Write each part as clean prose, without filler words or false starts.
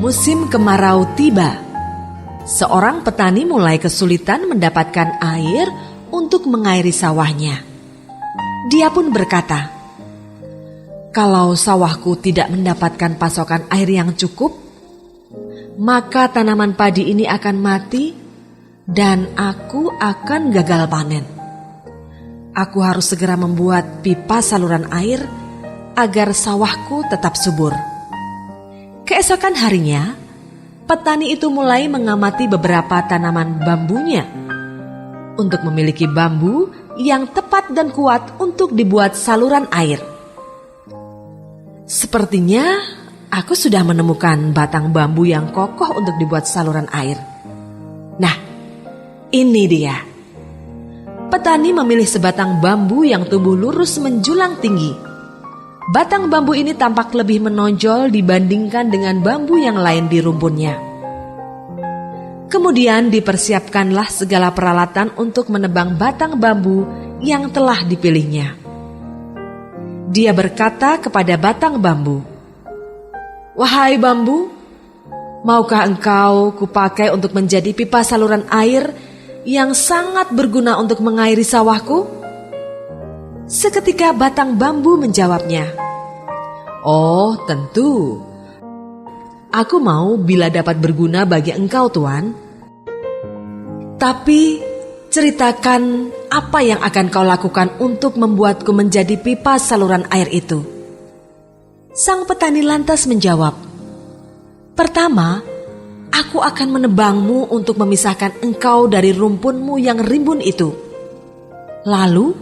Musim kemarau tiba. Seorang petani mulai kesulitan mendapatkan air untuk mengairi sawahnya. Dia pun berkata, "Kalau sawahku tidak mendapatkan pasokan air yang cukup, maka tanaman padi ini akan mati dan aku akan gagal panen. Aku harus segera membuat pipa saluran air agar sawahku tetap subur." Keesokan harinya, petani itu mulai mengamati beberapa tanaman bambunya untuk memiliki bambu yang tepat dan kuat untuk dibuat saluran air. "Sepertinya aku sudah menemukan batang bambu yang kokoh untuk dibuat saluran air. Nah, ini dia." Petani memilih sebatang bambu yang tumbuh lurus menjulang tinggi. Batang bambu ini tampak lebih menonjol dibandingkan dengan bambu yang lain di rumpunnya. Kemudian dipersiapkanlah segala peralatan untuk menebang batang bambu yang telah dipilihnya. Dia berkata kepada batang bambu, "Wahai bambu, maukah engkau kupakai untuk menjadi pipa saluran air yang sangat berguna untuk mengairi sawahku?" Seketika batang bambu menjawabnya, "Oh, tentu. Aku mau bila dapat berguna bagi engkau, Tuan. Tapi ceritakan apa yang akan kau lakukan untuk membuatku menjadi pipa saluran air itu." Sang petani lantas menjawab, "Pertama, aku akan menebangmu untuk memisahkan engkau dari rumpunmu yang rimbun itu. Lalu,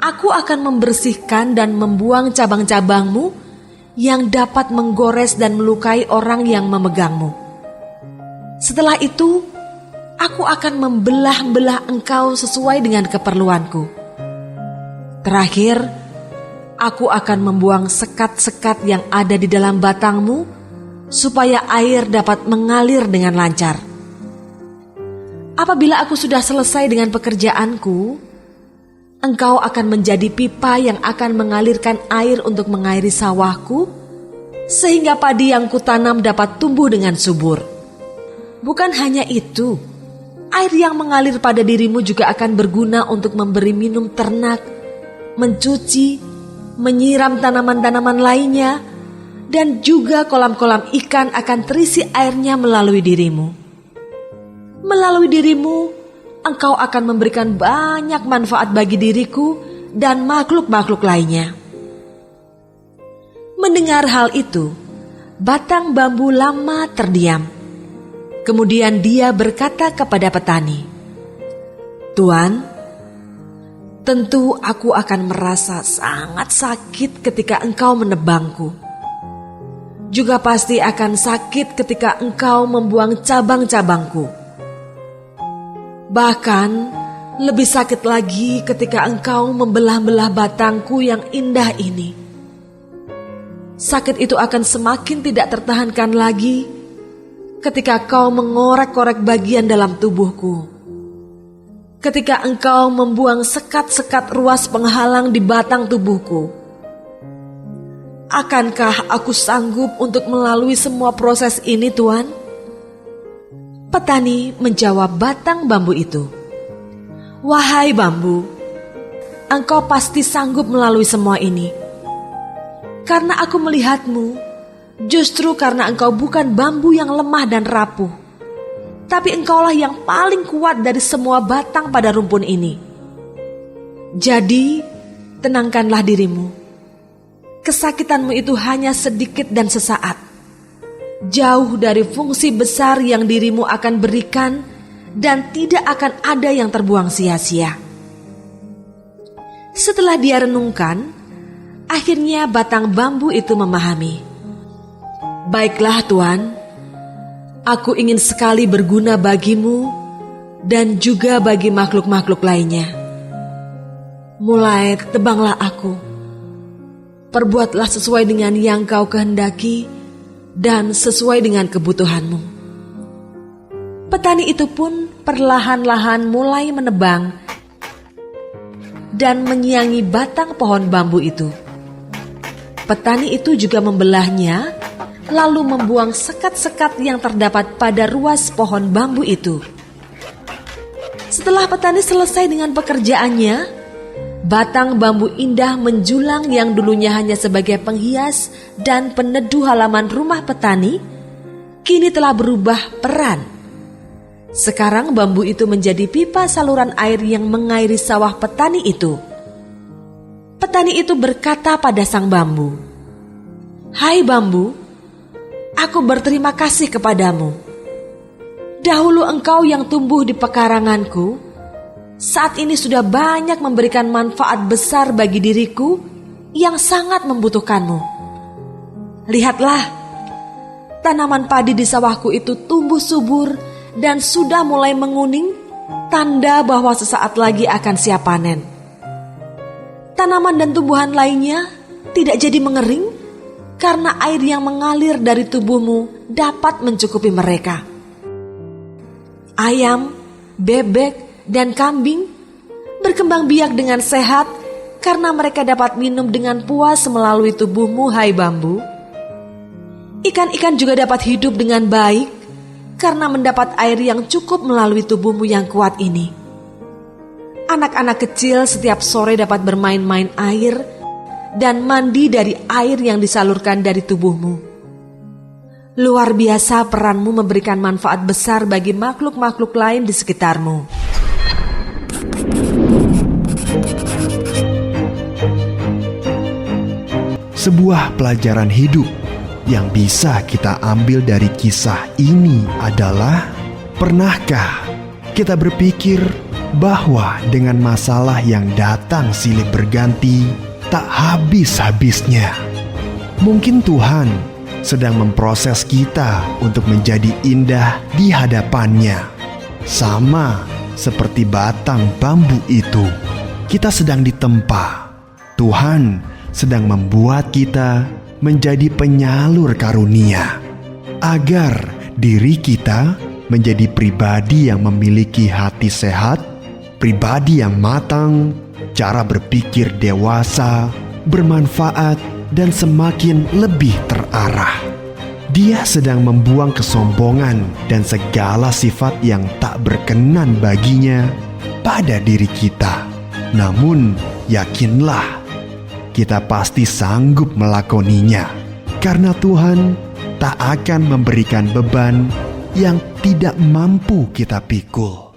aku akan membersihkan dan membuang cabang-cabangmu yang dapat menggores dan melukai orang yang memegangmu. Setelah itu, aku akan membelah-belah engkau sesuai dengan keperluanku. Terakhir, aku akan membuang sekat-sekat yang ada di dalam batangmu supaya air dapat mengalir dengan lancar. Apabila aku sudah selesai dengan pekerjaanku, engkau akan menjadi pipa yang akan mengalirkan air untuk mengairi sawahku, sehingga padi yang kutanam dapat tumbuh dengan subur. Bukan hanya itu, air yang mengalir pada dirimu juga akan berguna untuk memberi minum ternak, mencuci, menyiram tanaman-tanaman lainnya, dan juga kolam-kolam ikan akan terisi airnya melalui dirimu. Melalui dirimu, engkau akan memberikan banyak manfaat bagi diriku dan makhluk-makhluk lainnya." Mendengar hal itu, batang bambu lama terdiam. Kemudian dia berkata kepada petani, "Tuan, tentu aku akan merasa sangat sakit ketika engkau menebangku. Juga pasti akan sakit ketika engkau membuang cabang-cabangku. Bahkan lebih sakit lagi ketika engkau membelah-belah batangku yang indah ini. Sakit itu akan semakin tidak tertahankan lagi ketika kau mengorek-korek bagian dalam tubuhku. Ketika engkau membuang sekat-sekat ruas penghalang di batang tubuhku. Akankah aku sanggup untuk melalui semua proses ini, Tuan?" Petani menjawab batang bambu itu, "Wahai bambu, engkau pasti sanggup melalui semua ini. Karena aku melihatmu, justru karena engkau bukan bambu yang lemah dan rapuh, tapi engkaulah yang paling kuat dari semua batang pada rumpun ini. Jadi, tenangkanlah dirimu. Kesakitanmu itu hanya sedikit dan sesaat. Jauh dari fungsi besar yang dirimu akan berikan dan tidak akan ada yang terbuang sia-sia." Setelah dia renungkan, akhirnya batang bambu itu memahami. "Baiklah Tuan, aku ingin sekali berguna bagimu dan juga bagi makhluk-makhluk lainnya. Mulai tebanglah aku. Perbuatlah sesuai dengan yang kau kehendaki dan sesuai dengan kebutuhanmu." Petani itu pun perlahan-lahan mulai menebang dan menyiangi batang pohon bambu itu. Petani itu juga membelahnya lalu membuang sekat-sekat yang terdapat pada ruas pohon bambu itu. Setelah petani selesai dengan pekerjaannya, batang bambu indah menjulang yang dulunya hanya sebagai penghias dan peneduh halaman rumah petani, kini telah berubah peran. Sekarang bambu itu menjadi pipa saluran air yang mengairi sawah petani itu. Petani itu berkata pada sang bambu, "Hai bambu, aku berterima kasih kepadamu. Dahulu engkau yang tumbuh di pekaranganku, saat ini sudah banyak memberikan manfaat besar bagi diriku yang sangat membutuhkanmu. Lihatlah, tanaman padi di sawahku itu tumbuh subur dan sudah mulai menguning, tanda bahwa sesaat lagi akan siap panen. Tanaman dan tumbuhan lainnya tidak jadi mengering karena air yang mengalir dari tubuhmu dapat mencukupi mereka. Ayam, bebek, dan kambing berkembang biak dengan sehat karena mereka dapat minum dengan puas melalui tubuhmu, hai bambu. Ikan-ikan juga dapat hidup dengan baik karena mendapat air yang cukup melalui tubuhmu yang kuat ini. Anak-anak kecil setiap sore dapat bermain-main air dan mandi dari air yang disalurkan dari tubuhmu. Luar biasa peranmu memberikan manfaat besar bagi makhluk-makhluk lain di sekitarmu." Sebuah pelajaran hidup yang bisa kita ambil dari kisah ini adalah, pernahkah kita berpikir bahwa dengan masalah yang datang silih berganti tak habis-habisnya? Mungkin Tuhan sedang memproses kita untuk menjadi indah di hadapannya. Sama seperti batang bambu itu, kita sedang ditempa. Tuhan sedang membuat kita menjadi penyalur karunia, agar diri kita menjadi pribadi yang memiliki hati sehat, pribadi yang matang, cara berpikir dewasa, bermanfaat, dan semakin lebih terarah. Dia sedang membuang kesombongan dan segala sifat yang tak berkenan baginya pada diri kita. Namun, yakinlah, kita pasti sanggup melakoninya, karena Tuhan tak akan memberikan beban yang tidak mampu kita pikul.